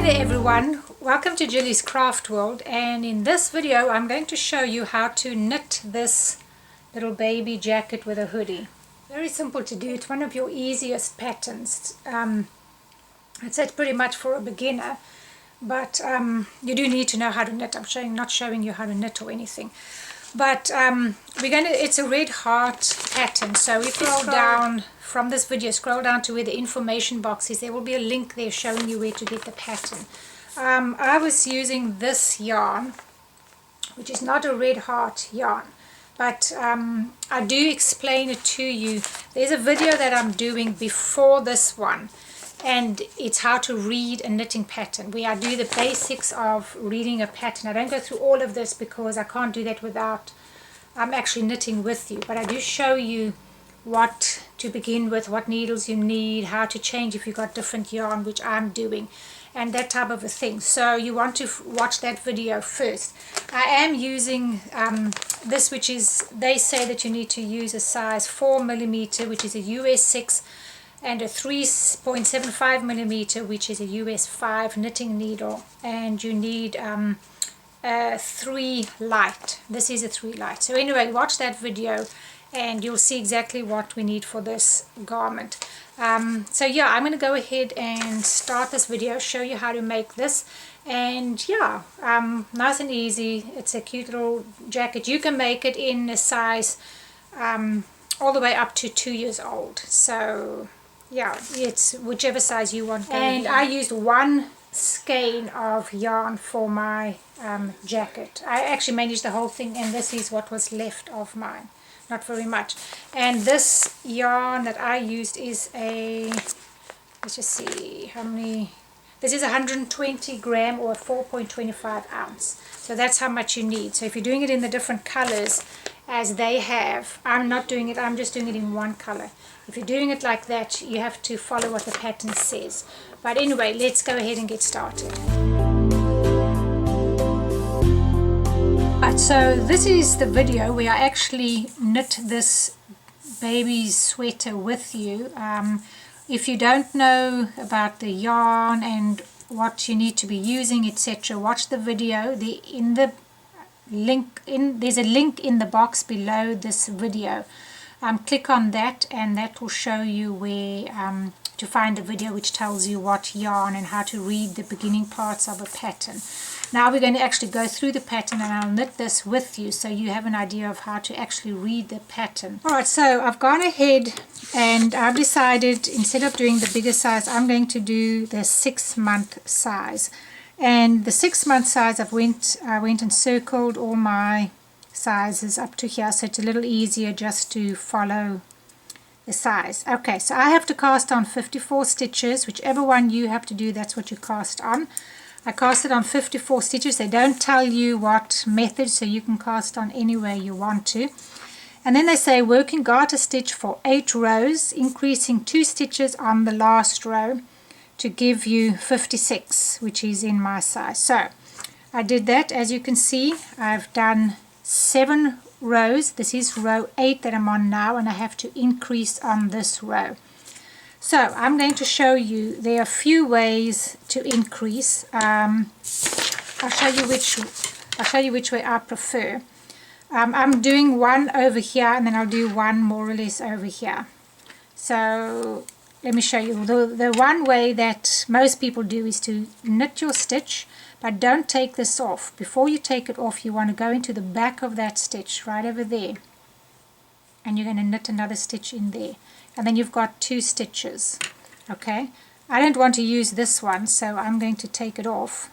there everyone, welcome to GillysCraftWorld, and in this video I'm going to show you how to knit this little baby jacket with a hoodie. Very simple to do. It's one of your easiest patterns. I'd say it's pretty much for a beginner, but you do need to know how to knit. I'm not showing you how to knit or anything, but it's a red heart pattern. So if you scroll down from this video, scroll down to where the information box is, there will be a link there showing you where to get the pattern. I was using this yarn, which is not a red heart yarn, but I do explain it to you. There's a video that I'm doing before this one, and it's how to read a knitting pattern, where I do the basics of reading a pattern. I don't go through all of this because I can't do that without actually knitting with you, but I do show you what to begin with, what needles you need, how to change if you've got different yarn, which I'm doing, and that type of a thing. So you want to watch that video first. I am using this, which is, they say that you need to use a size 4mm, which is a US 6, and a 3.75mm, which is a US 5 knitting needle, and you need a 3 light. This is a 3 light. So anyway, watch that video and you'll see exactly what we need for this garment. So yeah, I'm going to go ahead and start this video, show you how to make this, and yeah, nice and easy. It's a cute little jacket. You can make it in a size all the way up to 2 years old. So yeah, it's whichever size you want. And I used 1 skein of yarn for my jacket. I actually managed the whole thing, and this is what was left of mine. Not very much. And this yarn that I used is a, let's just see how many, this is 120 gram or 4.25 ounce. So that's how much you need. So if you're doing it in the different colors as they have, I'm not doing it, I'm just doing it in one color. If you're doing it like that, you have to follow what the pattern says. But anyway, let's go ahead and get started. So this is the video where I actually knit this baby's sweater with you. If you don't know about the yarn and what you need to be using, etc., watch the video. There's a link in the box below this video. Click on that and that will show you where to find the video which tells you what yarn and how to read the beginning parts of a pattern. Now we're going to actually go through the pattern, and I'll knit this with you so you have an idea of how to actually read the pattern. Alright, so I've gone ahead and I've decided, instead of doing the bigger size, I'm going to do the 6-month size. And the 6-month size, I went and circled all my sizes up to here, so it's a little easier just to follow the size. Okay, so I have to cast on 54 stitches. Whichever one you have to do, that's what you cast on. I cast it on 54 stitches. They don't tell you what method, so you can cast on any way you want to. And then they say working garter stitch for 8 rows, increasing 2 stitches on the last row to give you 56, which is in my size. So I did that. As you can see, I've done 7 rows. This is row 8 that I'm on now, and I have to increase on this row. So I'm going to show you, there are a few ways to increase. I'll show you which way I prefer. I'm doing one over here, and then I'll do one more or less over here. So let me show you. The one way that most people do is to knit your stitch, but don't take this off. Before you take it off, you want to go into the back of that stitch right over there, and you're going to knit another stitch in there, and then you've got 2 stitches. Okay, I don't want to use this one, so I'm going to take it off,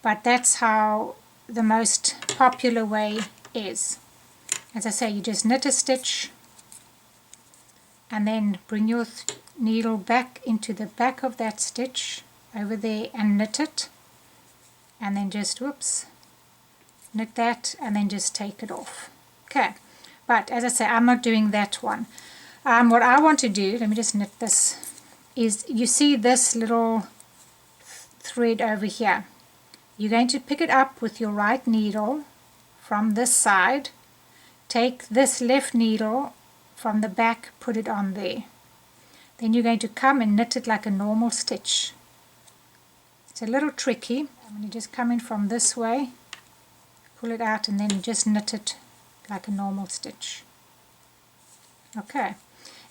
but that's how the most popular way is. As I say, you just knit a stitch and then bring your needle back into the back of that stitch over there and knit it, and then just knit that and then just take it off. Okay, but as I say, I'm not doing that one. What I want to do, let me just knit this, is you see this little thread over here. You're going to pick it up with your right needle from this side, take this left needle from the back, put it on there. Then you're going to come and knit it like a normal stitch. It's a little tricky. When you just come in from this way, pull it out, and then you just knit it like a normal stitch. Okay,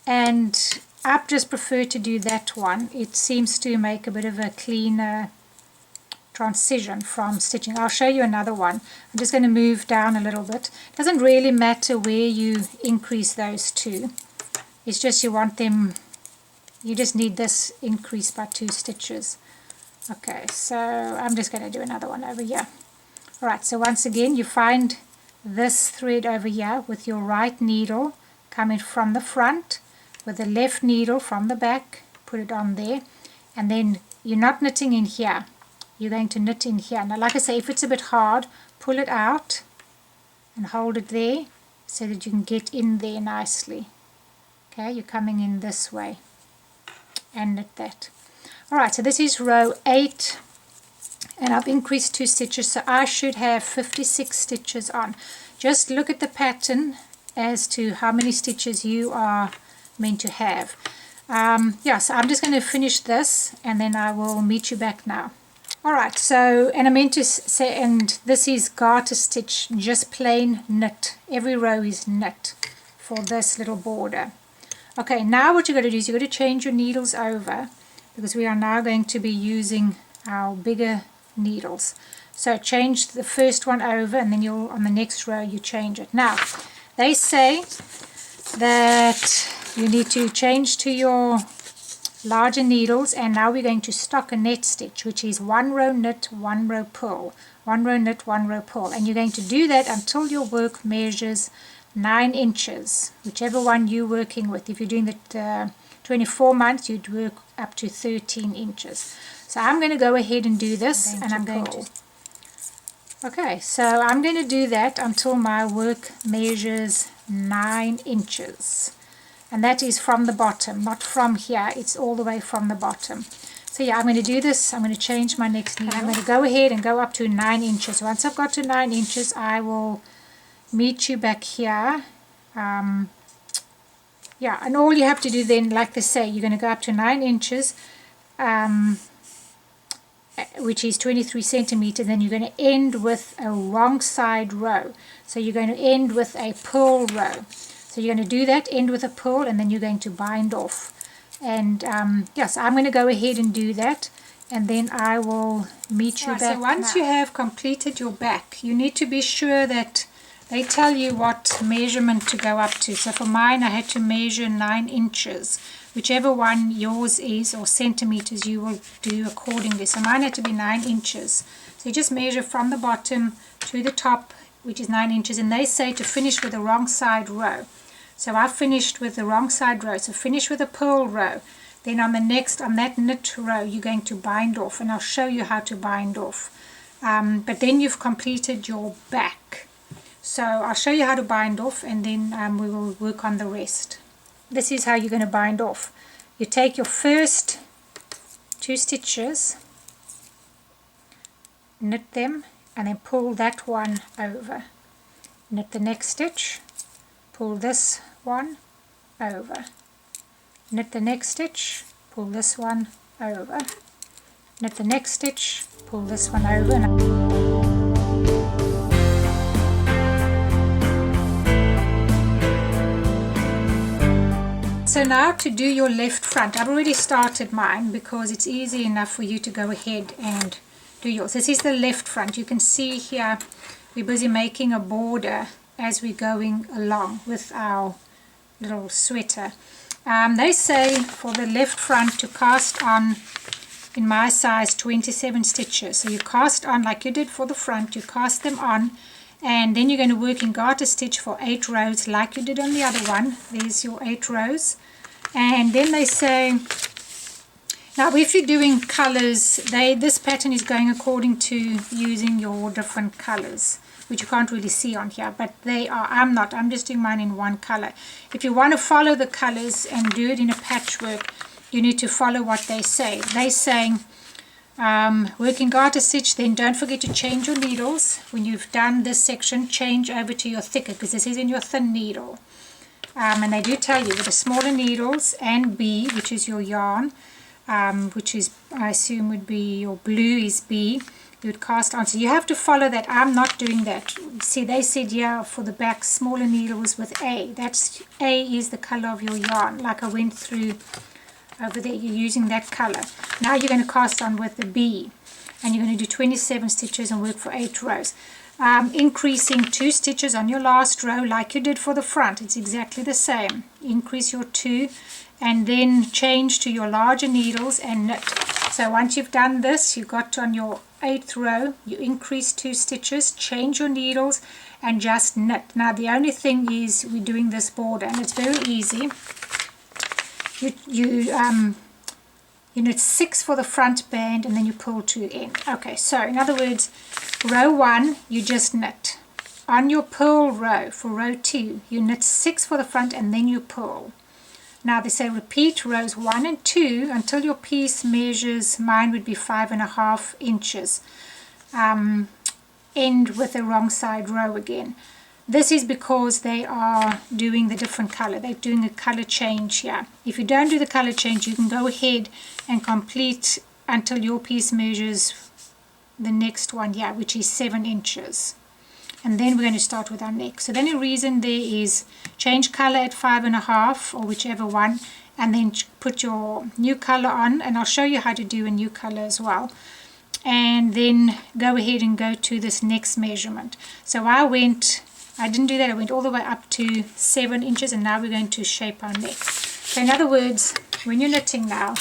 and I just prefer to do that one. It seems to make a bit of a cleaner transition from stitching. I'll show you another one. I'm just going to move down a little bit. It doesn't really matter where you increase those two. It's just you want them, you just need this increase by 2 stitches. Okay, so I'm just going to do another one over here. Alright, so once again you find this thread over here with your right needle coming from the front, with the left needle from the back, put it on there, and then you're not knitting in here. You're going to knit in here. Now, like I say, if it's a bit hard, pull it out and hold it there so that you can get in there nicely. Okay, you're coming in this way and knit that. Alright, so this is row 8 and I've increased 2 stitches, so I should have 56 stitches on. Just look at the pattern as to how many stitches you are meant to have. Yeah, so I'm just going to finish this and then I will meet you back now. Alright, so, and I meant to say, and this is garter stitch, just plain knit. Every row is knit for this little border. Okay, now what you've got to do is you've got to change your needles over, because we are now going to be using our bigger needles. So change the first one over, and then you'll, on the next row you change it. Now, they say that you need to change to your larger needles, and now we're going to stockinette stitch, which is 1 row knit, 1 row pull, 1 row knit, 1 row pull, and you're going to do that until your work measures 9 inches, whichever one you're working with. If you're doing the 24 months, you'd work up to 13 inches. So I'm going to go ahead and do this, and I'm going to, okay, so I'm going to do that until my work measures 9 inches. And that is from the bottom, not from here. It's all the way from the bottom. So yeah, I'm going to do this. I'm going to change my next needle. I'm going to go ahead and go up to 9 inches. Once I've got to 9 inches, I will meet you back here. Yeah, and all you have to do then, like they say, you're going to go up to 9 inches, which is 23 centimeters. Then you're going to end with a wrong side row. So you're going to end with a purl row. So you're going to do that, end with a purl, and then you're going to bind off. And yes, I'm going to go ahead and do that, and then I will meet you back. So once you have completed your back, you need to be sure that they tell you what measurement to go up to. So for mine, I had to measure 9 inches. Whichever one yours is, or centimeters, you will do accordingly. So mine had to be 9 inches. So you just measure from the bottom to the top, which is 9 inches, and they say to finish with the wrong side row. So I finished with the wrong side row, so finish with a purl row. Then on the next, on that knit row, you're going to bind off, and I'll show you how to bind off. But then you've completed your back. So I'll show you how to bind off, and then we will work on the rest. This is how you're going to bind off. You take your first 2 stitches, knit them, and then pull that one over. Knit the next stitch, pull this one over. Knit the next stitch, pull this one over. Knit the next stitch, pull this one over. So now to do your left front, I've already started mine because it's easy enough for you to go ahead and do yours. This is the left front. You can see here we're busy making a border as we're going along with our little sweater. They say for the left front to cast on, in my size, 27 stitches. So you cast on like you did for the front, you cast them on, and then you're going to work in garter stitch for 8 rows like you did on the other one. There's your 8 rows. And then they say, now if you're doing colors, this pattern is going according to using your different colors, which you can't really see on here, but they are, I'm just doing mine in one color. If you want to follow the colors and do it in a patchwork, you need to follow what they say. They say, work in garter stitch, then don't forget to change your needles. When you've done this section, change over to your thicker, because this is in your thin needle. And they do tell you with the smaller needles and B, which is your yarn, which is, I assume, would be your blue is B. You would cast on. So you have to follow that. I'm not doing that. See, they said, yeah, for the back, smaller needles with A. That's A is the color of your yarn, like I went through over there. You're using that color. Now you're going to cast on with the B, and you're going to do 27 stitches and work for 8 rows. Increasing 2 stitches on your last row like you did for the front. It's exactly the same. Increase your 2 and then change to your larger needles and knit. So once you've done this, you got on your 8th row, you increase 2 stitches, change your needles and just knit. Now the only thing is we're doing this border, and it's very easy. You knit 6 for the front band and then you pull to end. Okay, so in other words, row 1 you just knit. On your purl row for row 2 you knit 6 for the front and then you pull. Now they say repeat rows 1 and 2 until your piece measures, mine would be 5.5 inches. End with the wrong side row again. This is because they are doing the different color. They're doing a color change here. If you don't do the color change, you can go ahead and complete until your piece measures the next one here, which is 7 inches. And then we're going to start with our neck. So the only reason there is change color at 5.5 or whichever one, and then put your new color on, and I'll show you how to do a new color as well. And then go ahead and go to this next measurement. So I didn't do that, I went all the way up to 7 inches, and now we're going to shape our neck. So in other words, when you're knitting now,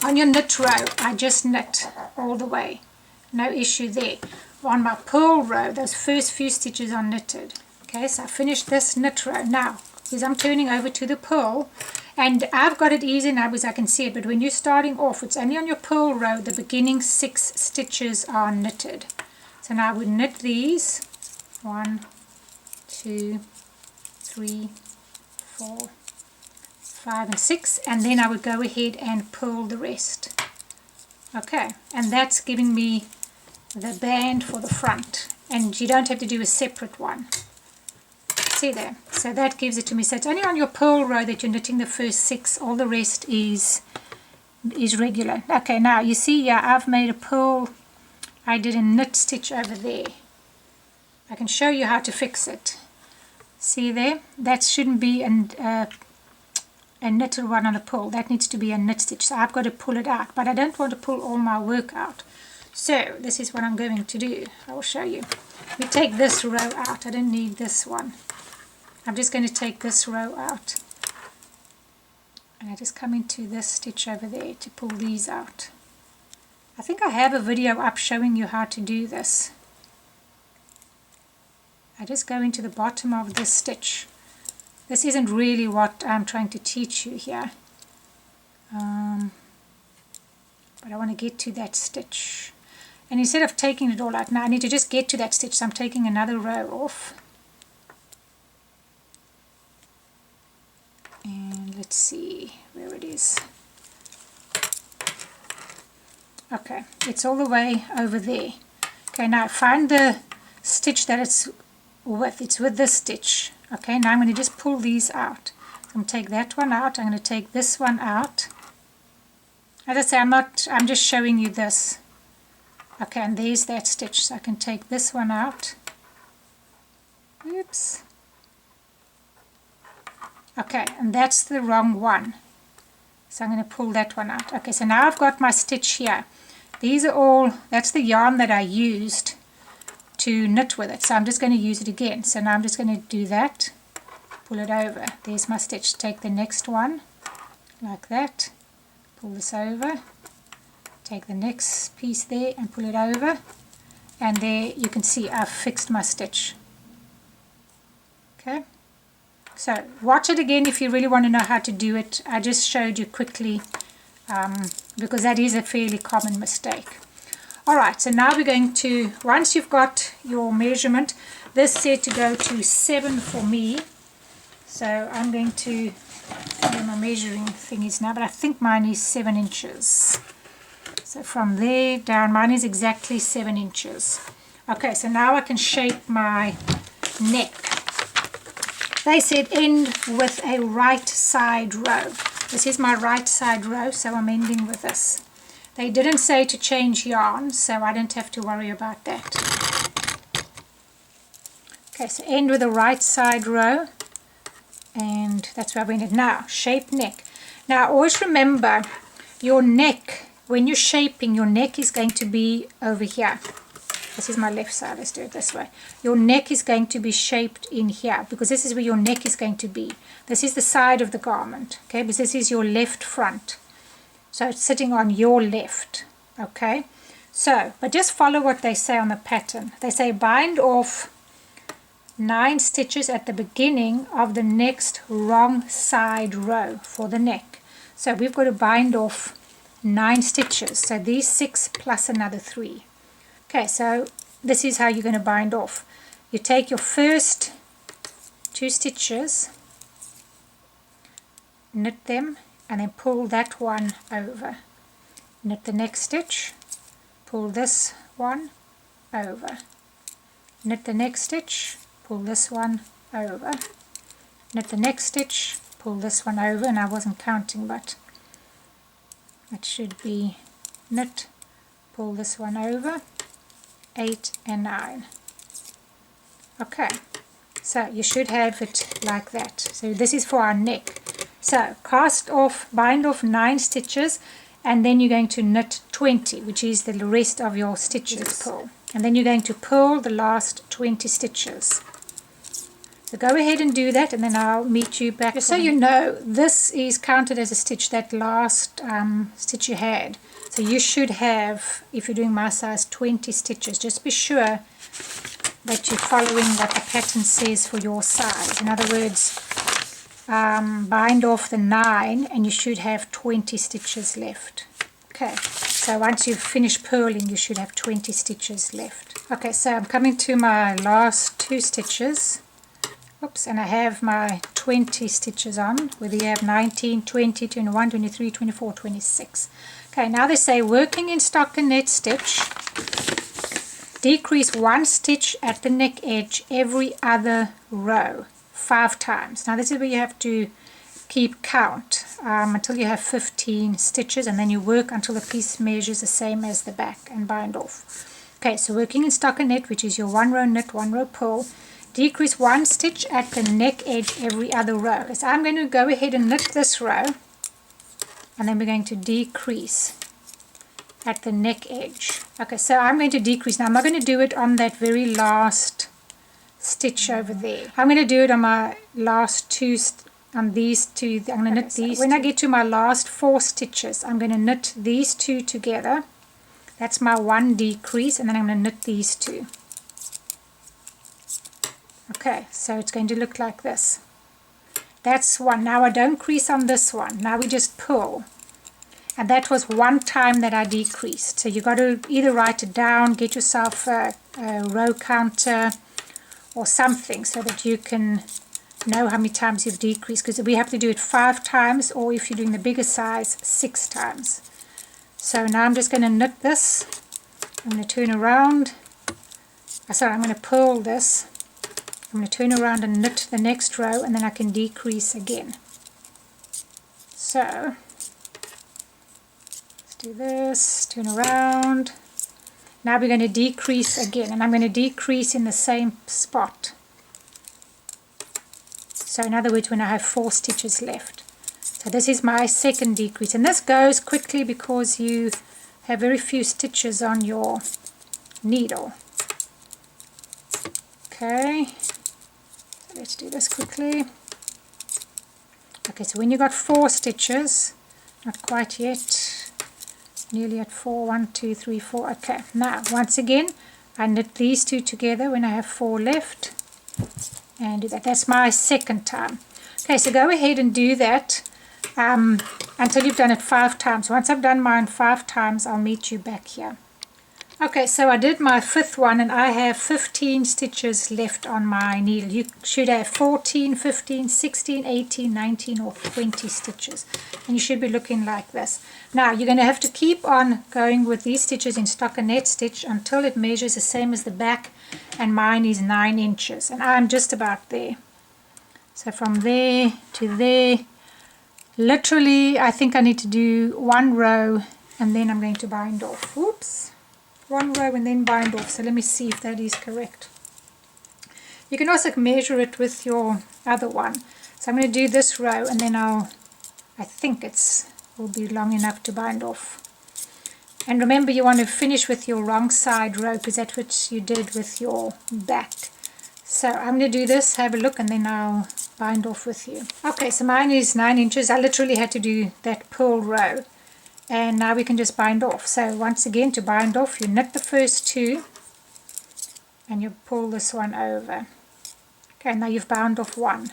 on your knit row, I just knit all the way. No issue there. On my purl row, those first few stitches are knitted. Okay, so I finished this knit row. Now, because I'm turning over to the purl, and I've got it easy now because I can see it, but when you're starting off, it's only on your purl row, the beginning 6 stitches are knitted. So now I would knit these. 1, 2, 3, 4, 5 and 6, and then I would go ahead and purl the rest. Okay, and that's giving me the band for the front, and you don't have to do a separate one. See there? So that gives it to me. So it's only on your purl row that you're knitting the first 6. All the rest is regular. Okay, now you see, yeah, I've made a purl. I did a knit stitch over there. I can show you how to fix it. See there? That shouldn't be a knitted one on a pull. That needs to be a knit stitch. So I've got to pull it out, but I don't want to pull all my work out. So this is what I'm going to do. I will show you. We take this row out. I don't need this one. I'm just going to take this row out. And I just come into this stitch over there to pull these out. I think I have a video up showing you how to do this. I just go into the bottom of this stitch. This isn't really what I'm trying to teach you here. But I want to get to that stitch. And instead of taking it all out, now I need to just get to that stitch. So I'm taking another row off. And let's see where it is. Okay, it's all the way over there. Okay, now find the stitch that it's with. It's with this stitch. Okay, now I'm going to just pull these out. So I'm going to take that one out. I'm going to take this one out. As I say, I'm just showing you this. Okay, and there's that stitch. So I can take this one out. Oops. Okay, and that's the wrong one. So I'm going to pull that one out. Okay, so now I've got my stitch here. These are all, that's the yarn that I used to knit with it. So I'm just going to use it again. So now I'm just going to do that. Pull it over. There's my stitch. Take the next one like that. Pull this over. Take the next piece there and pull it over. And there you can see I've fixed my stitch. Okay. So watch it again if you really want to know how to do it. I just showed you quickly because that is a fairly common mistake. Alright, so now we're going to, once you've got your measurement, this said to go to 7 for me. So I'm going to, where my measuring thing is now, but I think mine is 7 inches. So from there down, mine is exactly 7 inches. Okay, so now I can shape my neck. They said end with a right side row. This is my right side row, so I'm ending with this. They didn't say to change yarn, so I don't have to worry about that. Okay, so end with the right side row, and that's where we ended. Now, shape neck. Now, always remember, your neck, when you're shaping, your neck is going to be over here. This is my left side, let's do it this way. Your neck is going to be shaped in here, because this is where your neck is going to be. This is the side of the garment, okay, because this is your left front. So it's sitting on your left, okay. So, but just follow what they say on the pattern. They say bind off 9 stitches at the beginning of the next wrong side row for the neck. So we've got to bind off 9 stitches. So these 6 plus another 3. Okay, so this is how you're going to bind off. You take your first 2 stitches, knit them, and then pull that one over. Knit the next stitch, pull this one over. Knit the next stitch, pull this one over. Knit the next stitch, pull this one over, and I wasn't counting, but it should be knit, pull this one over, 8 and 9. Okay, so you should have it like that. So this is for our neck. So cast off, bind off 9 stitches, and then you're going to knit 20, which is the rest of your stitches. Pull. And then you're going to pull the last 20 stitches. So go ahead and do that, and then I'll meet you back. Just so you know, this is counted as a stitch, that last stitch you had. So you should have, if you're doing my size, 20 stitches. Just be sure that you're following what the pattern says for your size. In other words, bind off the 9 and you should have 20 stitches left. Okay, so once you've finished purling, you should have 20 stitches left. Okay, so I'm coming to my last 2 stitches. Oops, and I have my 20 stitches on, whether you have 19, 20, 21, 23, 24, 26. Okay, now they say working in stockinette stitch, decrease 1 stitch at the neck edge every other row 5 times. Now this is where you have to keep count until you have 15 stitches, and then you work until the piece measures the same as the back and bind off. Okay, so working in stockinette, which is your 1 row knit, 1 row pull, decrease 1 stitch at the neck edge every other row. So I'm going to go ahead and knit this row, and then we're going to decrease at the neck edge. Okay, so I'm going to decrease. Now I'm not going to do it on that very last stitch over there. I'm going to do it on my last 2, on these 2. I'm going to knit these. When I get to my last 4 stitches, I'm going to knit these 2 together. That's my 1 decrease, and then I'm going to knit these 2. Okay, so it's going to look like this. That's 1. Now I don't crease on this one. Now we just pull. And that was 1 time that I decreased. So you got to either write it down, get yourself a row counter or something so that you can know how many times you've decreased, because we have to do it 5 times, or if you're doing the bigger size, 6 times. So now I'm just going to knit this. I'm going to turn around. Sorry, I'm going to pull this. I'm going to turn around and knit the next row, and then I can decrease again. So let's do this, turn around. Now we're going to decrease again, and I'm going to decrease in the same spot. So in other words, when I have 4 stitches left. So this is my second decrease, and this goes quickly because you have very few stitches on your needle. Okay, so let's do this quickly. Okay, so when you got 4 stitches, not quite yet, nearly at 4, 1, 2, 3, 4. Okay, now once again I knit these 2 together when I have 4 left, and do that. That's my second time. Okay, so go ahead and do that until you've done it 5 times. Once I've done mine 5 times, I'll meet you back here. Okay, so I did my 5th one, and I have 15 stitches left on my needle. You should have 14, 15, 16, 18, 19 or 20 stitches, and you should be looking like this. Now you're going to have to keep on going with these stitches in stockinette stitch until it measures the same as the back, and mine is 9 inches, and I'm just about there. So from there to there, literally I think I need to do 1 row and then I'm going to bind off. Oops, 1 row and then bind off. So let me see if that is correct. You can also measure it with your other one. So I'm going to do this row and then I think will be long enough to bind off. And remember, you want to finish with your wrong side row because that's what you did with your back. So I'm going to do this, have a look, and then I'll bind off with you. Okay, so mine is 9 inches. I literally had to do that purl row. And now we can just bind off. So once again, to bind off, you knit the first 2 and you pull this one over. Okay, now you've bound off 1.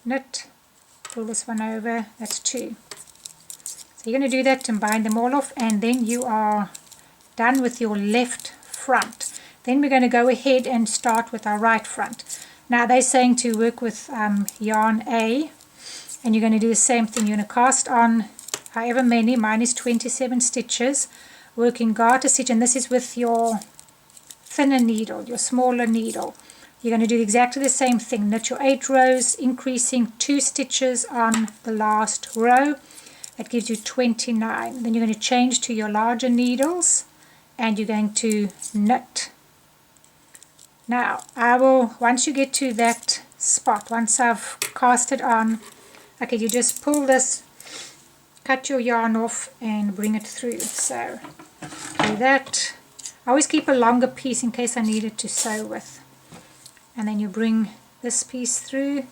Knit, pull this one over, that's 2. So you're going to do that and bind them all off, and then you are done with your left front. Then we're going to go ahead and start with our right front. Now they're saying to work with yarn A, and you're going to do the same thing. You're going to cast on however many, mine is 27 stitches, working garter stitch, and this is with your thinner needle, your smaller needle. You're going to do exactly the same thing. Knit your 8 rows, increasing 2 stitches on the last row. That gives you 29. Then you're going to change to your larger needles and you're going to knit. Now, once you get to that spot, once I've cast it on, okay, you just pull this, cut your yarn off and bring it through. So, do that. I always keep a longer piece in case I need it to sew with. And then you bring this piece through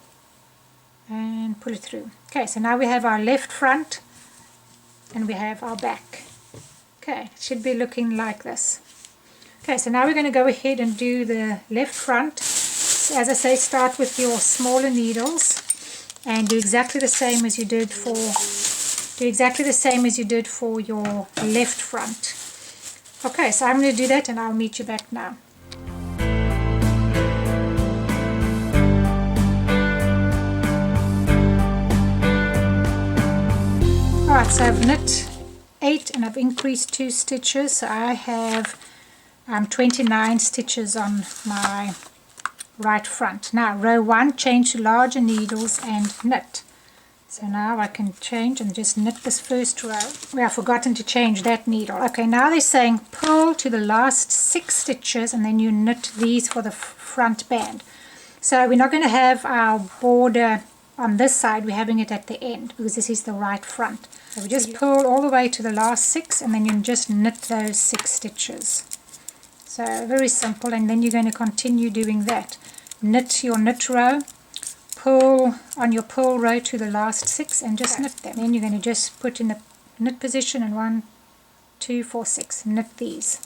and pull it through. Okay, so now we have our left front and we have our back. Okay, it should be looking like this. Okay, so now we're going to go ahead and do the left front. So as I say, start with your smaller needles and do exactly the same as you did for your left front. Okay, so I'm going to do that and I'll meet you back now. Alright, so I've knit 8 and I've increased 2 stitches, so I have 29 stitches on my right front. Now row 1, change to larger needles and knit. So now I can change and just knit this first row. I've forgotten to change that needle. Okay, now they're saying pull to the last 6 stitches and then you knit these for the front band. So we're not going to have our border on this side, we're having it at the end because this is the right front. So we just pull all the way to the last 6 and then you just knit those 6 stitches. So very simple, and then you're going to continue doing that. Knit your knit row, pull on your purl row to the last 6 and just knit them. Then you're going to just put in the knit position and 1, 2, 4, 6. Knit these.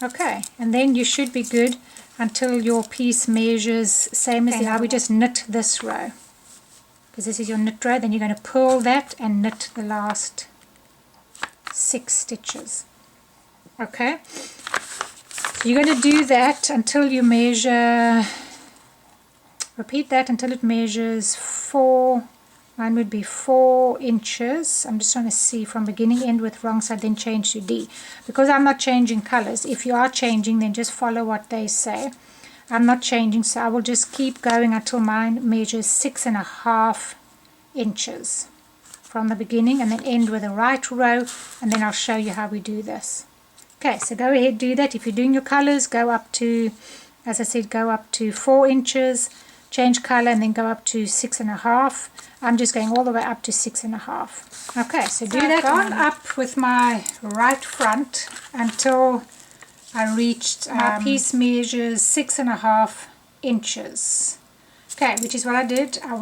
Okay, and then you should be good until your piece measures same as now we just knit this row. Because this is your knit row, then you're going to purl that and knit the last 6 stitches. Okay, so you're going to do that until you measure, repeat that until it measures 4, mine would be 4 inches. I'm just trying to see from beginning end with wrong side, then change to D. Because I'm not changing colors, if you are changing, then just follow what they say. I'm not changing, so I will just keep going until mine measures 6.5 inches from the beginning, and then end with a right row, and then I'll show you how we do this. Okay, so go ahead, do that. If you're doing your colors, go up to, as I said, go up to 4 inches, change color, and then go up to 6.5. I'm just going all the way up to 6.5. Okay, so do that. I've gone up with my right front until I reached, my piece measures 6.5 inches. Okay, which is what I did. I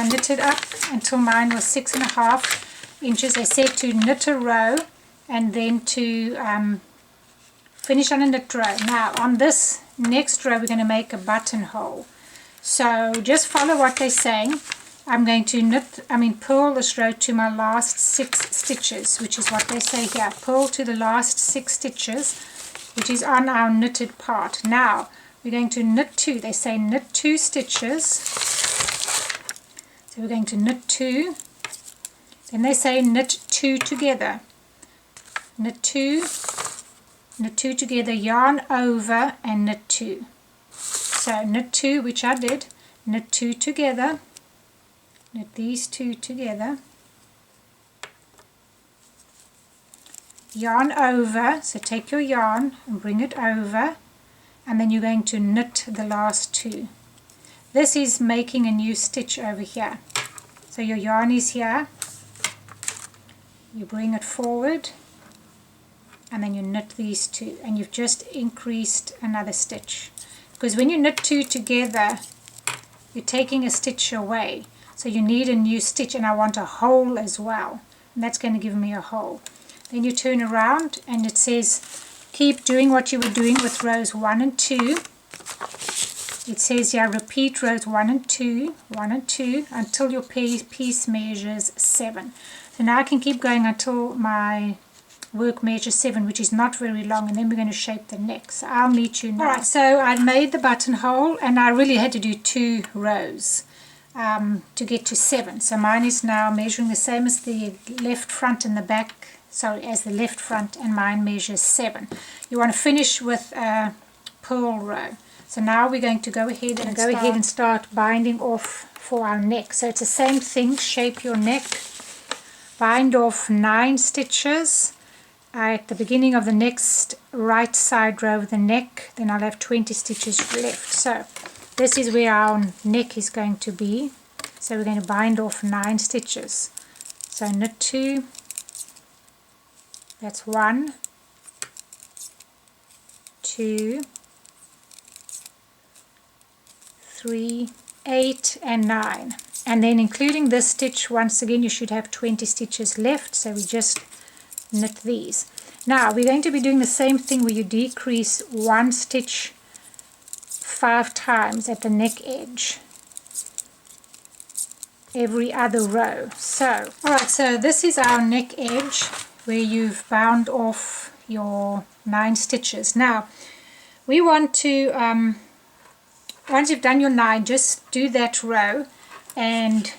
knitted up until mine was 6.5 inches. They said to knit a row and then to finish on a knit row. Now on this next row we're going to make a buttonhole. So just follow what they're saying. I'm going to purl this row to my last 6 stitches, which is what they say here. Purl to the last 6 stitches, which is on our knitted part. Now we're going to knit 2. They say knit 2 stitches. So we're going to knit 2. Then they say knit 2 together. Knit 2 together, yarn over and knit 2. So knit 2, which I did, knit 2 together, knit these two together, yarn over, so take your yarn and bring it over, and then you're going to knit the last two. This is making a new stitch over here. So your yarn is here, you bring it forward, and then you knit these two, and you've just increased another stitch. Because when you knit two together, you're taking a stitch away, so you need a new stitch, and I want a hole as well, and that's going to give me a hole. Then you turn around and it says keep doing what you were doing with rows 1 and 2. It says here repeat rows 1 and 2, 1 and 2 until your piece measures 7. So now I can keep going until my work measures 7, which is not very long, and then we're going to shape the neck. So I'll meet you now. Alright, so I made the buttonhole, and I really had to do 2 rows to get to 7. So mine is now measuring the same as the left front and the back, as the left front, and mine measures 7. You want to finish with a purl row. So now we're going to go ahead and start binding off for our neck. So it's the same thing, shape your neck, bind off 9 stitches at the beginning of the next right side row of the neck, then I'll have 20 stitches left. So this is where our neck is going to be. So we're going to bind off 9 stitches. So knit 2, that's 1, 2, 3, 8 and 9, and then including this stitch, once again you should have 20 stitches left, so we just knit these. Now we're going to be doing the same thing where you decrease 1 stitch 5 times at the neck edge every other row. So alright, so this is our neck edge where you've bound off your 9 stitches. Now we want to once you've done your 9, just do that row and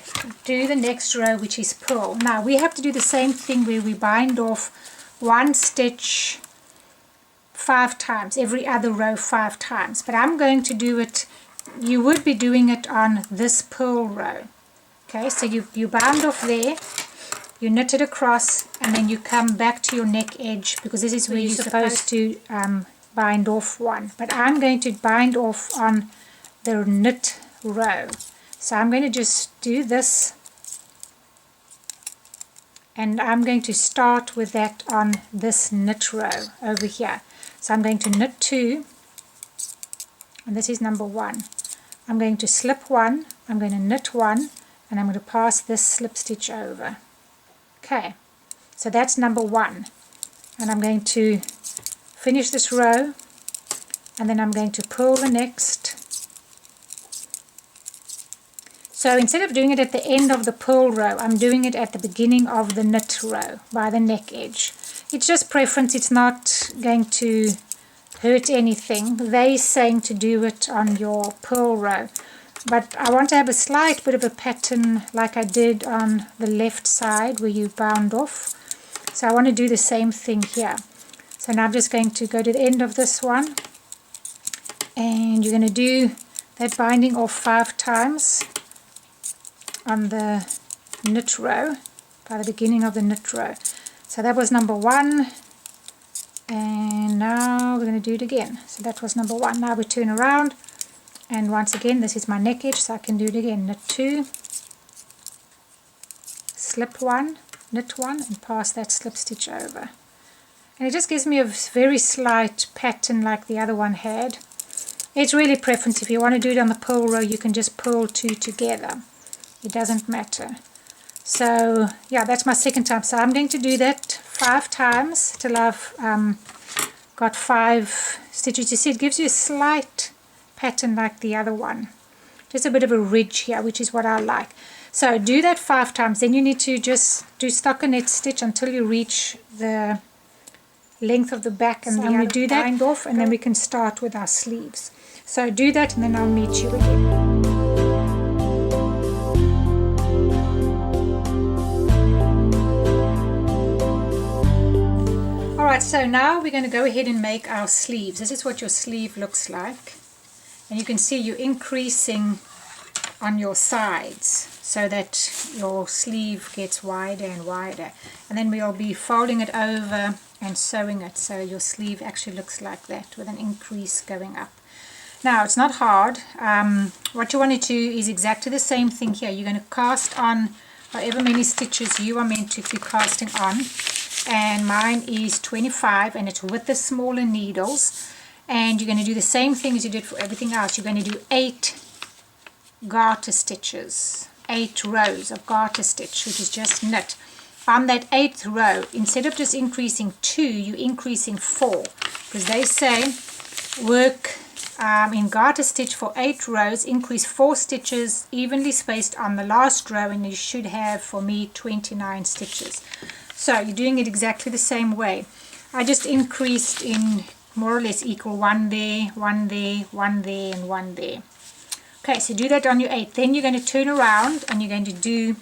do the next row, which is purl. Now we have to do the same thing where we bind off 1 stitch 5 times, every other row 5 times, but I'm going to do it, you would be doing it on this purl row. Okay, so you bound off there, you knit it across, and then you come back to your neck edge, because this is where you're supposed to bind off 1, but I'm going to bind off on the knit row. So I'm going to just do this, and I'm going to start with that on this knit row over here. So I'm going to knit 2, and this is number 1. I'm going to slip 1, I'm going to knit 1, and I'm going to pass this slip stitch over. Okay, so that's number 1, and I'm going to finish this row, and then I'm going to purl the next. So instead of doing it at the end of the purl row, I'm doing it at the beginning of the knit row by the neck edge. It's just preference, it's not going to hurt anything. They're saying to do it on your purl row, but I want to have a slight bit of a pattern like I did on the left side where you bound off. So I want to do the same thing here. So now I'm just going to go to the end of this one, and you're going to do that binding off 5 times on the knit row by the beginning of the knit row. So that was number 1, and now we're going to do it again. So that was number 1. Now we turn around, and once again this is my neck edge, so I can do it again. Knit 2, slip 1, knit 1, and pass that slip stitch over, and it just gives me a very slight pattern like the other one had. It's really preference. If you want to do it on the purl row, you can just purl 2 together, it doesn't matter. So yeah, that's my second time. So I'm going to do that 5 times till I've got 5 stitches. You see, it gives you a slight pattern like the other one, just a bit of a ridge here, which is what I like. So do that 5 times, then you need to just do stockinette stitch until you reach the length of the back, and then we do that bind off, and then we can start with our sleeves. So do that, and then I'll meet you again. Alright, so now we're going to go ahead and make our sleeves. This is what your sleeve looks like, and you can see you're increasing on your sides. so that your sleeve gets wider and wider. And then we'll be folding it over and sewing it so your sleeve actually looks like that with an increase going up. Now it's not hard. What you want to do is exactly the same thing here. You're going to cast on however many stitches you are meant to be casting on, and mine is 25 and it's with the smaller needles. And you're going to do the same thing as you did for everything else. You're going to do 8 garter stitches, 8 rows of garter stitch, which is just knit. On that 8th row, instead of just increasing 2, you're increasing 4, because they say work in garter stitch for 8 rows, increase 4 stitches evenly spaced on the last row, and you should have, for me, 29 stitches. So you're doing it exactly the same way. I just increased in more or less equal, 1 there, 1 there, 1 there, and 1 there. Okay, so do that on your 8. Then you're going to turn around and you're going to do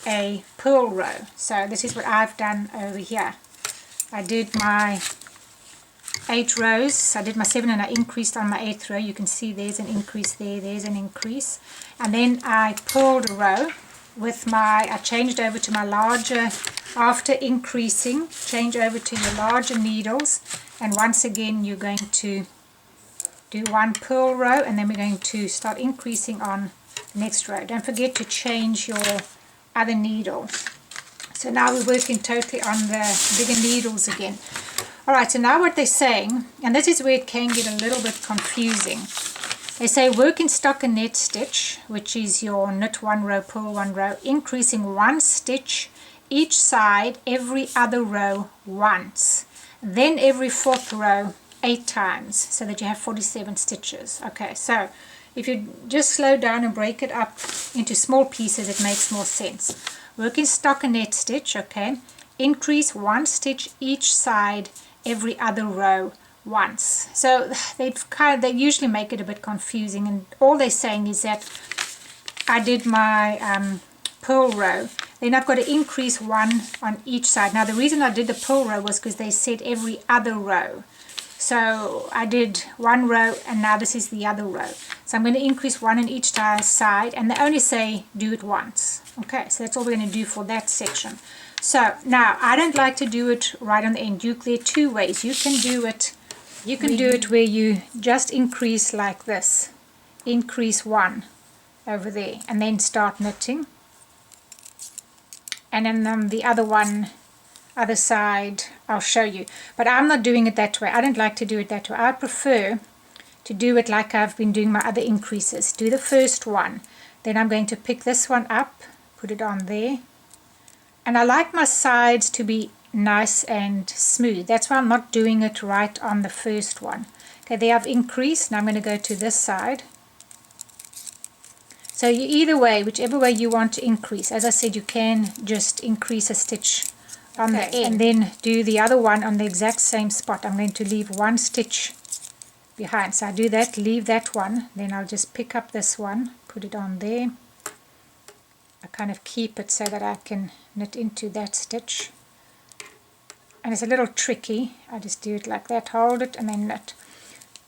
a purl row. So this is what I've done over here. I did my 8 rows. I did my 7 and I increased on my 8th row. You can see there's an increase there, there's an increase. And then I purled a row with my, I changed over to my larger, after increasing, change over to your larger needles. And once again, you're going to do 1 purl row, and then we're going to start increasing on the next row. Don't forget to change your other needle. So now we're working totally on the bigger needles again. Alright, so now what they're saying, and this is where it can get a little bit confusing. They say work in stockinette stitch, which is your knit 1 row, purl 1 row, increasing 1 stitch each side every other row once. Then every 4th row 8 times, so that you have 47 stitches. Okay, so if you just slow down and break it up into small pieces, it makes more sense. Work in stockinette stitch, okay, increase 1 stitch each side every other row once. So they usually make it a bit confusing, and all they're saying is that I did my purl row, then I've got to increase 1 on each side. Now the reason I did the purl row was because they said every other row. So I did 1 row, and now this is the other row. So I'm going to increase 1 on each side, and they only say do it once. Okay, so that's all we're going to do for that section. So now I don't like to do it right on the end. There are 2 ways. You can do it where you just increase like this. Increase 1 over there, and then start knitting. And then the other side, I'll show you. But I'm not doing it that way. I don't like to do it that way. I prefer to do it like I've been doing my other increases. Do the first one. Then I'm going to pick this one up, put it on there. And I like my sides to be nice and smooth. That's why I'm not doing it right on the first one. Okay, there I've increased. Now I'm going to go to this side. So you either way, whichever way you want to increase. As I said, you can just increase a stitch on the end, and then do the other one on the exact same spot. I'm going to leave 1 stitch behind. So I do that, leave that one, then I'll just pick up this one, put it on there. I kind of keep it so that I can knit into that stitch. And it's a little tricky. I just do it like that, hold it and then knit.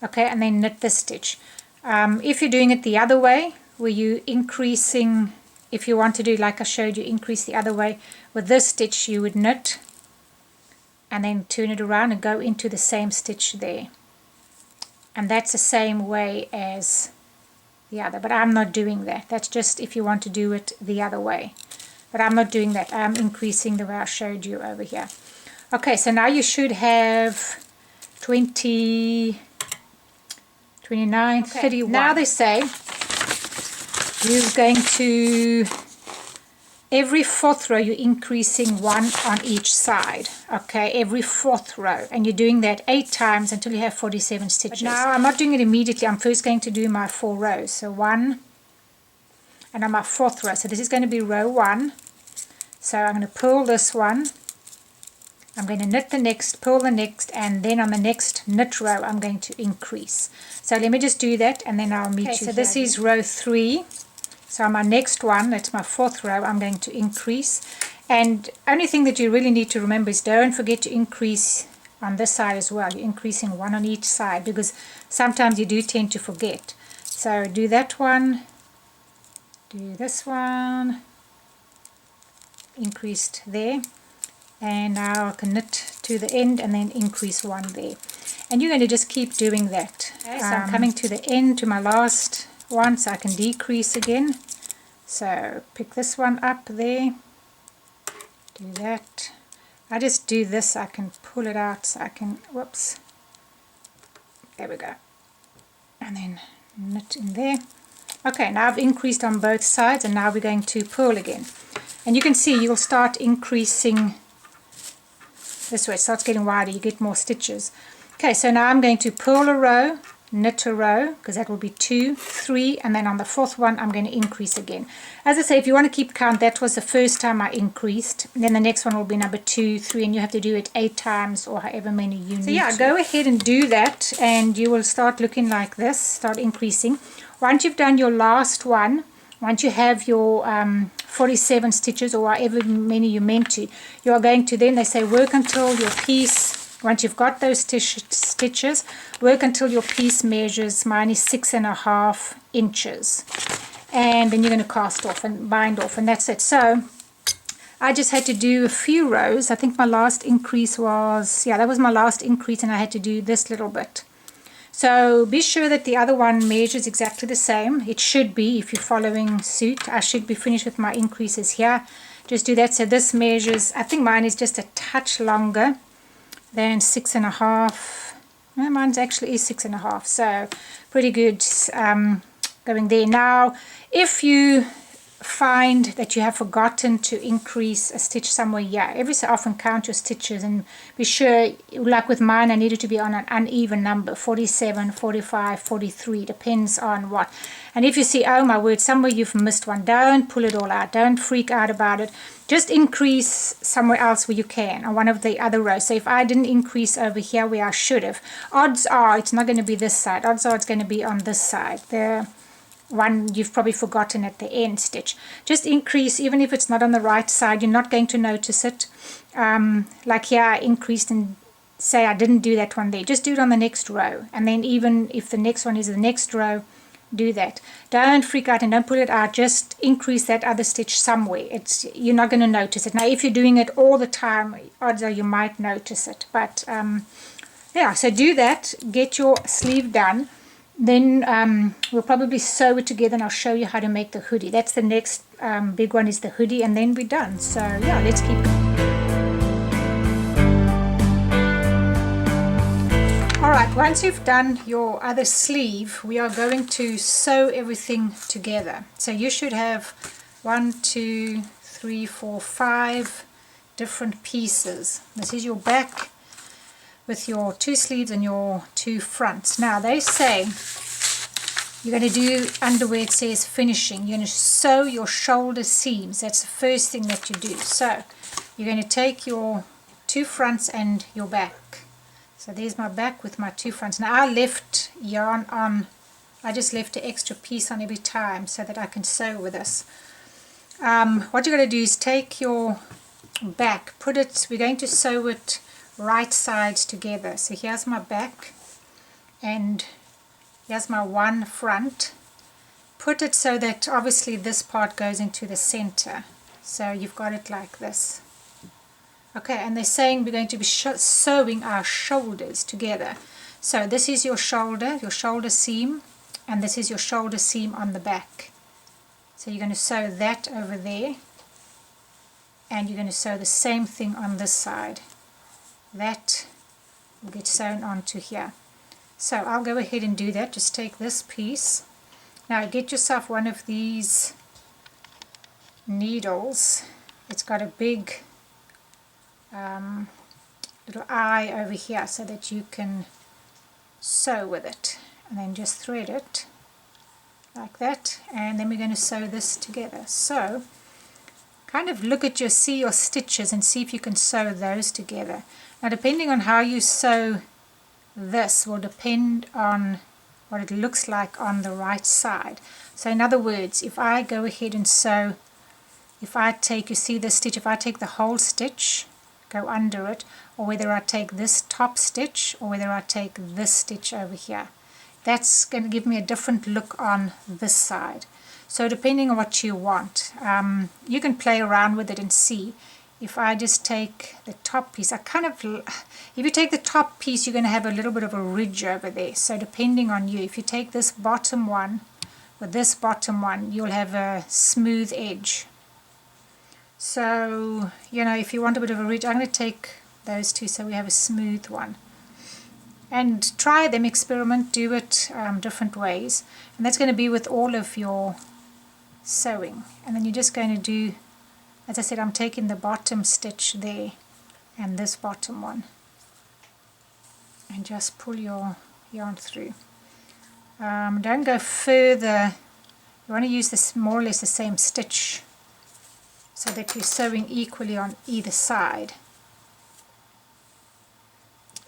Okay, and then knit the stitch. If you're doing it the other way, where you increasing, if you want to do like I showed you, increase the other way, with this stitch you would knit and then turn it around and go into the same stitch there. And that's the same way as the other, but I'm not doing that. That's just if you want to do it the other way. But I'm not doing that. I'm increasing the way I showed you over here. Okay, so now you should have 20, 29, okay. 31. Now they say you're going to, every 4th row you're increasing 1 on each side. Okay, every 4th row, and you're doing that 8 times until you have 47 stitches. But now I'm not doing it immediately. I'm first going to do my 4 rows. So 1, and on my 4th row, so this is going to be row 1. So I'm going to purl this one, I'm going to knit the next, purl the next, and then on the next knit row I'm going to increase. So let me just do that and then I'll meet you. So this is row 3. So on my next one, that's my 4th row, I'm going to increase. And only thing that you really need to remember is don't forget to increase on this side as well. You're increasing 1 on each side because sometimes you do tend to forget. So do that one, do this one, increased there, and now I can knit to the end and then increase one there. And you're going to just keep doing that. Okay, so I'm coming to the end, to my last one, so I can decrease again. So pick this one up there, do that. I just do this, I can pull it out, so I can, whoops, there we go, and then knit in there. Okay, now I've increased on both sides, and now we're going to purl again. And you can see you'll start increasing this way, it starts getting wider, you get more stitches. Okay, so now I'm going to purl a row, knit a row, because that will be 2, 3, and then on the 4th one I'm going to increase again. As I say, if you want to keep count, that was the first time I increased, and then the next one will be number 2, 3, and you have to do it 8 times or however many you need. So yeah, go ahead and do that, and you will start looking like this, start increasing. Once you've done your last one, once you have your 47 stitches or however many you meant to, you are going to then, they say, work until your piece, once you've got those stitches, work until your piece measures, mine is 6.5 inches. And then you're going to cast off and bind off, and that's it. So I just had to do a few rows. I think my last increase was, yeah, that was my last increase, and I had to do this little bit. So be sure that the other one measures exactly the same. It should be, if you're following suit. I should be finished with my increases here. Just do that. So this measures, I think mine is just a touch longer than 6.5. No, mine's actually is 6.5. So pretty good going there. Now, if you find that you have forgotten to increase a stitch somewhere here, every so often count your stitches and be sure, like with mine, I needed to be on an uneven number, 47, 45, 43, depends on what. And if you see, oh my word, somewhere you've missed one, don't pull it all out, don't freak out about it, just increase somewhere else where you can, on one of the other rows. So if I didn't increase over here where I should have, odds are it's not going to be this side, odds are it's going to be on this side, the one you've probably forgotten at the end stitch. Just increase, even if it's not on the right side, you're not going to notice it. Like here I increased, and say I didn't do that one there, just do it on the next row, and then even if the next one is the next row, do that. Don't freak out and don't pull it out, just increase that other stitch somewhere. You're not going to notice it. Now if you're doing it all the time, odds are you might notice it, but yeah, so do that, get your sleeve done. Then we'll probably sew it together, and I'll show you how to make the hoodie. That's the next big one, is the hoodie, and then we're done. So yeah, let's keep going. Alright, once you've done your other sleeve, we are going to sew everything together. So you should have 1, 2, 3, 4, 5 different pieces. This is your back with your 2 sleeves and your 2 fronts. Now they say you're going to do under where it says finishing, you're going to sew your shoulder seams. That's the first thing that you do. So you're going to take your 2 fronts and your back. So there's my back with my 2 fronts. Now I left yarn on, I just left an extra piece on every time so that I can sew with this. What you're going to do is take your back, put it, we're going to sew it right sides together. So here's my back and here's my one front. Put it so that obviously this part goes into the center. So you've got it like this. Okay, and they're saying we're going to be sewing our shoulders together. So this is your shoulder seam, and this is your shoulder seam on the back. So you're going to sew that over there, and you're going to sew the same thing on this side. That will get sewn onto here. So I'll go ahead and do that. Just take this piece. Now get yourself one of these needles. It's got a big little eye over here so that you can sew with it, and then just thread it like that, and then we're going to sew this together. So kind of look at see your stitches and see if you can sew those together. Now depending on how you sew this will depend on what it looks like on the right side. So in other words, if I go ahead and sew, if I take, you see this stitch, if I take the whole stitch, go under it, or whether I take this top stitch or whether I take this stitch over here, that's going to give me a different look on this side. So depending on what you want, you can play around with it and see. If I just take the top piece, if you take the top piece, you're going to have a little bit of a ridge over there. So depending on you, if you take this bottom one with this bottom one, you'll have a smooth edge. So, you know, if you want a bit of a ridge, I'm going to take those two so we have a smooth one. And try them, experiment, do it different ways. And that's going to be with all of your sewing. And then you're just going to do, as I said, I'm taking the bottom stitch there and this bottom one. And just pull your yarn through. Don't go further. You want to use this more or less the same stitch so that you're sewing equally on either side.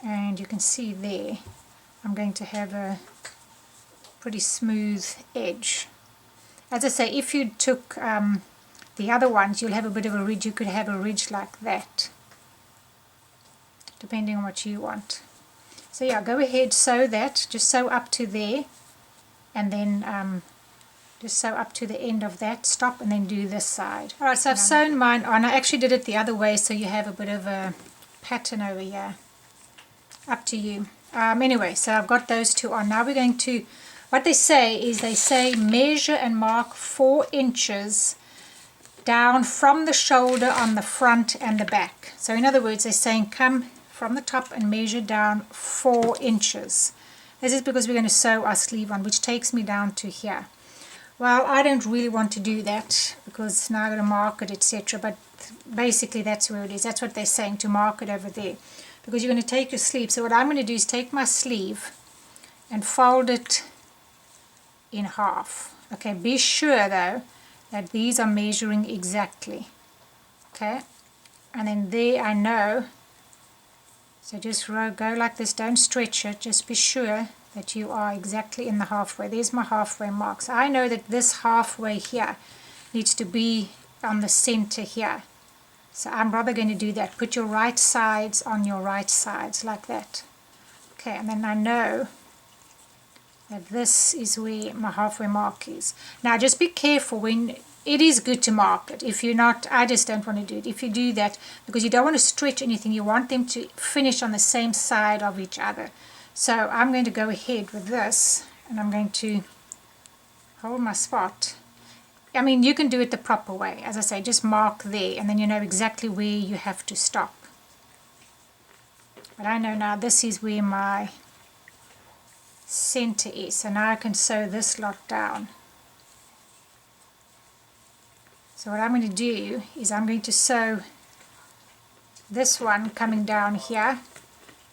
And you can see there I'm going to have a pretty smooth edge. As I say, if you took the other ones, you'll have a bit of a ridge. You could have a ridge like that, depending on what you want. So yeah, go ahead, sew that, just sew up to there, and then just sew up to the end of that, stop, and then do this side. Alright, so I've sewn mine on. I actually did it the other way, so you have a bit of a pattern over here. Up to you. Anyway, so I've got those two on. Now we're going to, what they say is measure and mark 4 inches down from the shoulder on the front and the back. So in other words, they're saying come from the top and measure down 4 inches. This is because we're going to sew our sleeve on, which takes me down to here. Well, I don't really want to do that because now I'm going to mark it, etc. But basically that's where it is. That's what they're saying, to mark it over there. Because you're going to take your sleeve. So what I'm going to do is take my sleeve and fold it in half. Okay, be sure though that these are measuring exactly. Okay, and then there I know. So just go like this, don't stretch it, just be sure that you are exactly in the halfway. There's my halfway mark. So I know that this halfway here needs to be on the center here. So I'm rather going to do that. Put your right sides on your right sides like that. Okay, and then I know that this is where my halfway mark is. Now just be careful when, it is good to mark it. If you're not, I just don't want to do it. If you do that, because you don't want to stretch anything, you want them to finish on the same side of each other. So I'm going to go ahead with this, and I'm going to hold my spot. I mean, you can do it the proper way. As I say, just mark there, and then you know exactly where you have to stop. But I know now this is where my center is. So now I can sew this lot down. So what I'm going to do is I'm going to sew this one coming down here,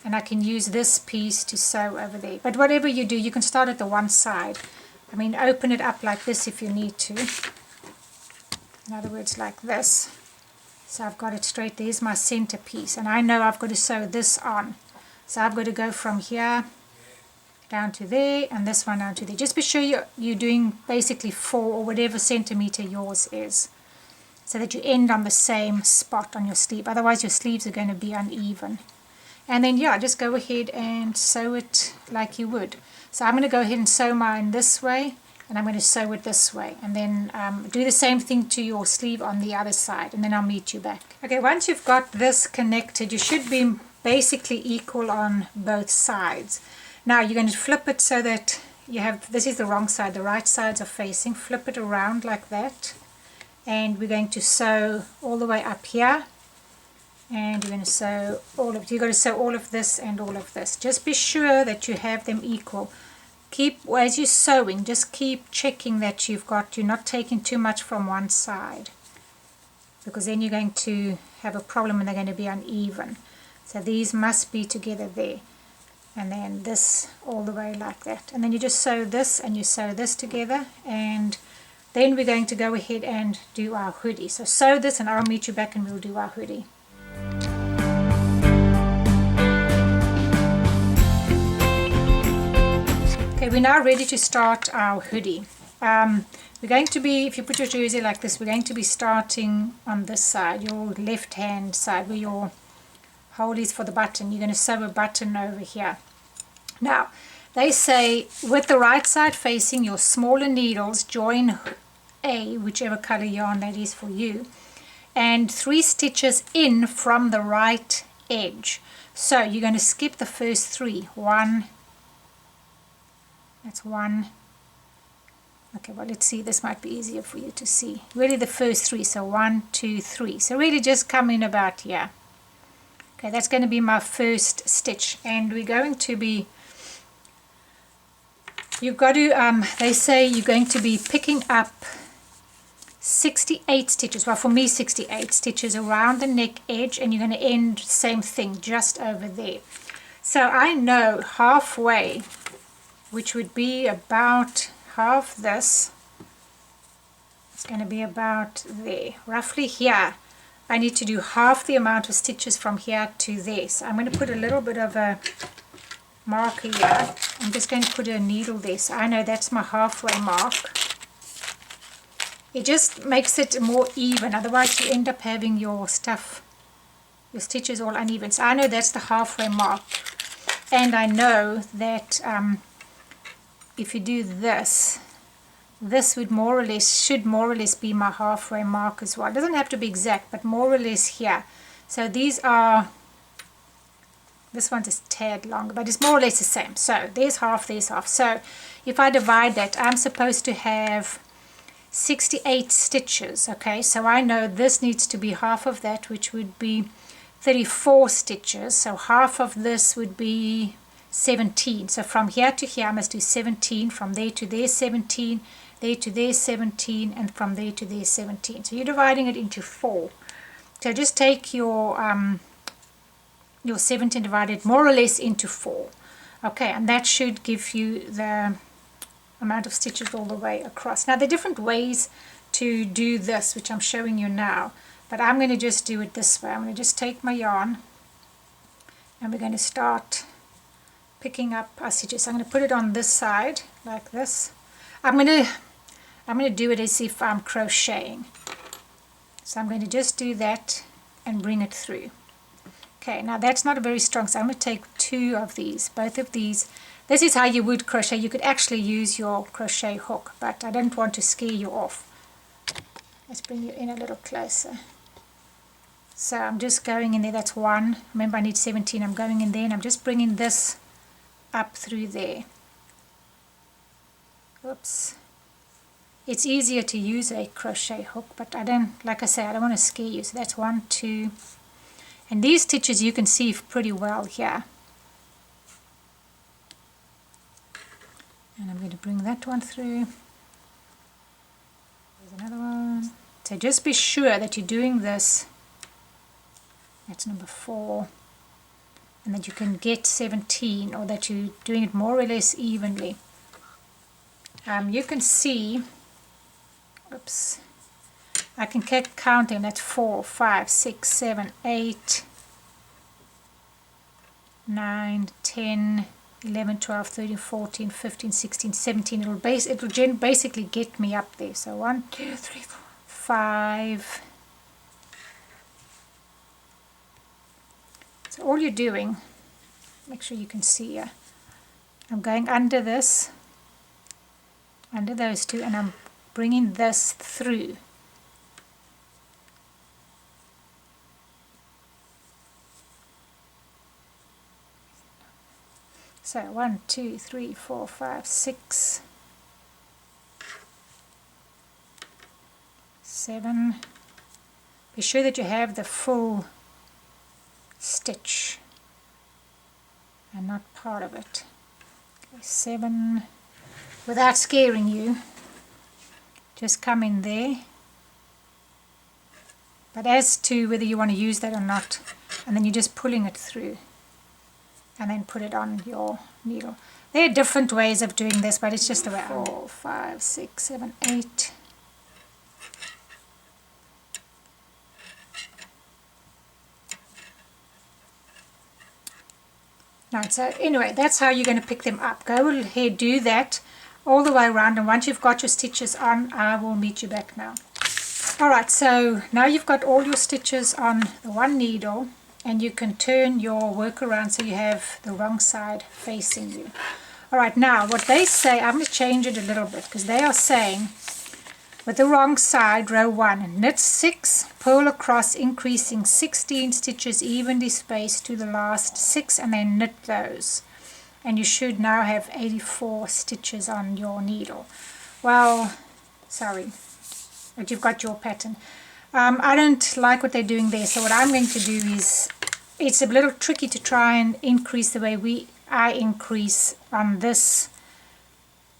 and I can use this piece to sew over there. But whatever you do, you can start at the one side. I mean, open it up like this if you need to. In other words, like this. So I've got it straight. There's my center piece. And I know I've got to sew this on. So I've got to go from here down to there, and this one down to there. Just be sure you're doing basically 4 or whatever centimeter yours is, so that you end on the same spot on your sleeve. Otherwise your sleeves are going to be uneven. And then yeah, just go ahead and sew it like you would. So I'm going to go ahead and sew mine this way, and I'm going to sew it this way, and then do the same thing to your sleeve on the other side, and then I'll meet you back. Okay, once you've got this connected, you should be basically equal on both sides. Now you're going to flip it so that you have, this is the wrong side, the right sides are facing. Flip it around like that, and we're going to sew all the way up here. And you're going to sew all of, you've got to sew all of this and all of this. Just be sure that you have them equal. Keep, as you're sewing, just keep checking that you're not taking too much from one side, because then you're going to have a problem and they're going to be uneven. So these must be together there, and then this all the way like that. And then you just sew this and you sew this together, and then we're going to go ahead and do our hoodie. So sew this and I'll meet you back and we'll do our hoodie. Okay, we're now ready to start our hoodie. We're going to be, if you put your jersey like this, we're going to be starting on this side, your left hand side, where your hole is for the button. You're going to sew a button over here. Now, they say with the right side facing, your smaller needles join A, whichever color yarn that is for you, and 3 stitches in from the right edge. So you're going to skip the first 3. 1, that's 1. Okay, well, let's see, this might be easier for you to see. Really the first 3, so 1, 2, 3. So really just come in about here. Okay, that's going to be my first stitch, and we're going to be, you've got to, they say you're going to be picking up 68 stitches, well for me 68 stitches around the neck edge, and you're going to end same thing just over there. So I know halfway, which would be about half this, it's going to be about there, roughly here. I need to do half the amount of stitches from here to there. So I'm going to put a little bit of a marker here. I'm just going to put a needle there, so I know that's my halfway mark. It just makes it more even, otherwise you end up having your stuff, your stitches all uneven. So I know that's the halfway mark, and I know that if you do this, this would more or less, should more or less be my halfway mark as well. It doesn't have to be exact, but more or less here. So these are, this one's a tad longer, but it's more or less the same. So there's half, there's half. So if I divide that, I'm supposed to have 68 stitches. Okay, so I know this needs to be half of that, which would be 34 stitches. So half of this would be 17. So from here to here I must do 17, from there to there 17, there to there 17, and from there to there 17. So you're dividing it into 4. So just take your 17, divide it more or less into 4. Okay, and that should give you the amount of stitches all the way across. Now there are different ways to do this, which I'm showing you now, but I'm going to just do it this way. I'm going to just take my yarn, and we're going to start picking up our stitches. I'm going to put it on this side like this. I'm going to do it as if I'm crocheting. So I'm going to just do that and bring it through. Okay, now that's not a very strong, so I'm going to take 2 of these, both of these. This is how you would crochet. You could actually use your crochet hook, but I don't want to scare you off. Let's bring you in a little closer. So I'm just going in there, that's 1. Remember I need 17, I'm going in there and I'm just bringing this up through there. Oops. It's easier to use a crochet hook, but I don't, like I say, I don't want to scare you. So that's 1, 2, and these stitches you can see pretty well here. And I'm going to bring that one through. There's another one. So just be sure that you're doing this, that's number 4, and that you can get 17, or that you're doing it more or less evenly. You can see, oops, I can keep counting, that's 4, 5, 6, 7, 8, 9, 10, 11, 12, 13, 14, 15, 16, 17. It'll basically get me up there. So 1, 2, 3, 4, 5. So all you're doing, make sure you can see here, I'm going under this, under those 2, and I'm bringing this through. So 1, 2, 3, 4, 5, 6, 7. Be sure that you have the full stitch and not part of it. Okay, 7. Without scaring you, just come in there. But as to whether you want to use that or not, and then you're just pulling it through and then put it on your needle. There are different ways of doing this, but it's just the way. 4, 5, 6, 7, 8. Right, so anyway, that's how you're going to pick them up. Go ahead, do that all the way around, and once you've got your stitches on, I will meet you back now. Alright, so now you've got all your stitches on the one needle, and you can turn your work around so you have the wrong side facing you. Alright, now what they say, I'm going to change it a little bit, because they are saying with the wrong side, row 1, knit 6, purl across, increasing 16 stitches evenly spaced to the last 6, and then knit those. And you should now have 84 stitches on your needle. Well, sorry, but you've got your pattern. I don't like what they're doing there, so what I'm going to do is, it's a little tricky to try and increase the way I increase on this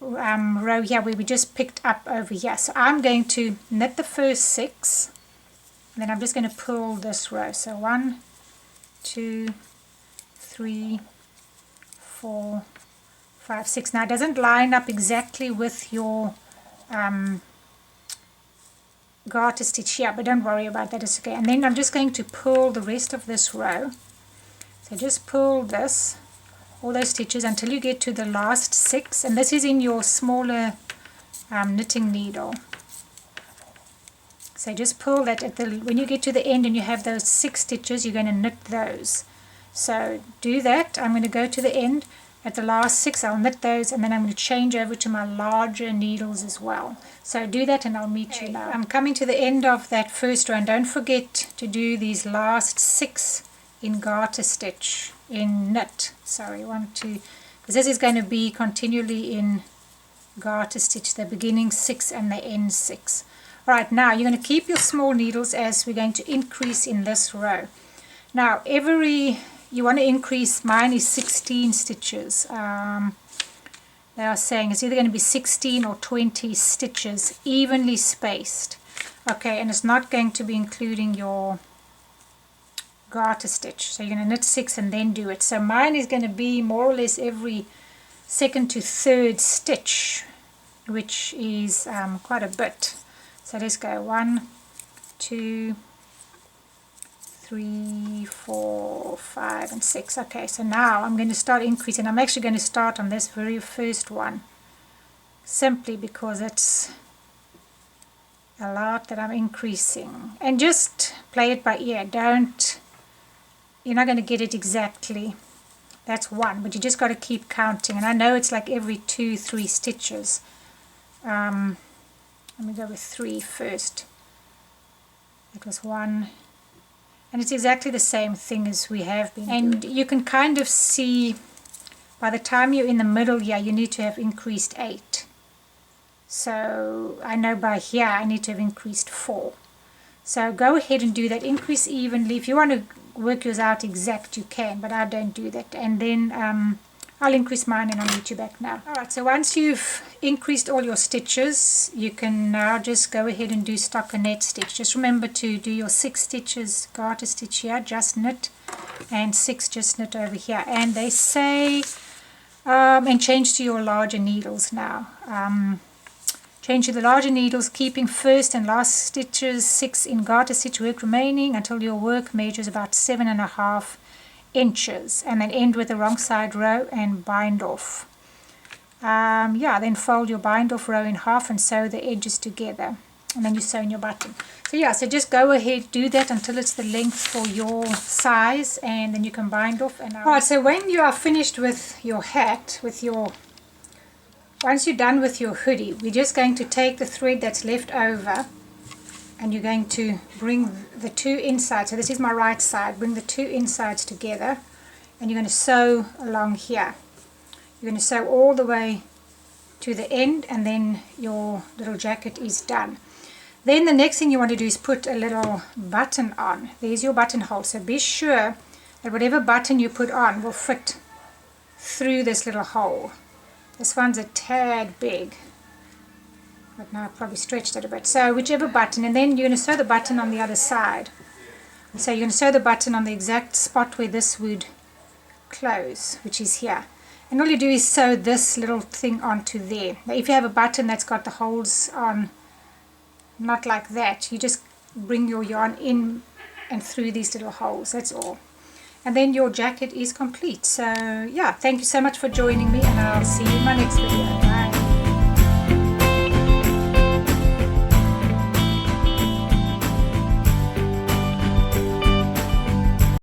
row here where we just picked up over here. So I'm going to knit the first 6, and then I'm just going to pull this row. So 1, 2, 3, 4, 5, 6. Now it doesn't line up exactly with your garter stitch here, but don't worry about that, it's okay. And then I'm just going to pull the rest of this row. So just pull this, all those stitches until you get to the last 6, and this is in your smaller knitting needle. So just pull that when you get to the end and you have those 6 stitches, you're going to knit those. So do that. I'm going to go to the end. At the last 6 I'll knit those, and then I'm going to change over to my larger needles as well. So do that and I'll meet you now. I'm coming to the end of that first row, and don't forget to do these last 6 in garter stitch, in knit. Sorry, 1, 2, because this is going to be continually in garter stitch, the beginning 6 and the end 6. Right, now you're going to keep your small needles as we're going to increase in this row. Now you want to increase, mine is 16 stitches. They are saying it's either going to be 16 or 20 stitches evenly spaced. Okay, and it's not going to be including your garter stitch. So you're going to knit 6 and then do it. So mine is going to be more or less every 2nd to 3rd stitch, which is quite a bit. So let's go 1, 2, 3, 4, 5, and 6. Okay, so now I'm going to start increasing. I'm actually going to start on this very first one, simply because it's a lot that I'm increasing. And just play it by ear. You're not going to get it exactly. That's 1, but you just got to keep counting. And I know it's like every 2, 3 stitches. Let me go with 3 first. It was 1. And it's exactly the same thing as we have been doing. You can kind of see by the time you're in the middle here, you need to have increased 8. So I know by here I need to have increased 4. So go ahead and do that. Increase evenly. If you want to work yours out exact, you can, but I don't do that. And then I'll increase mine and I'll meet you back now. Alright, so once you've increased all your stitches, you can now just go ahead and do stockinette stitch. Just remember to do your 6 stitches garter stitch here, just knit, and 6 just knit over here. And they say, and change to your larger needles now. Change to the larger needles, keeping first and last stitches 6 in garter stitch work remaining until your work measures about 7.5 inches, and then end with the wrong side row and bind off. Then fold your bind off row in half and sew the edges together, and then you sew in your button. So just go ahead, do that until it's the length for your size, and then you can bind off. Alright, so when you are finished with your hat, once you're done with your hoodie, we're just going to take the thread that's left over, and you're going to bring the 2 insides, so this is my right side, bring the 2 insides together, and you're going to sew along here. You're going to sew all the way to the end, and then your little jacket is done. Then the next thing you want to do is put a little button on. There's your buttonhole, so be sure that whatever button you put on will fit through this little hole. This one's a tad big, but now I've probably stretched it a bit. So whichever button, and then you're going to sew the button on the other side. So you're going to sew the button on the exact spot where this would close, which is here. And all you do is sew this little thing onto there. Now if you have a button that's got the holes on, not like that, you just bring your yarn in and through these little holes, that's all. And then your jacket is complete. So yeah, thank you so much for joining me, and I'll see you in my next video.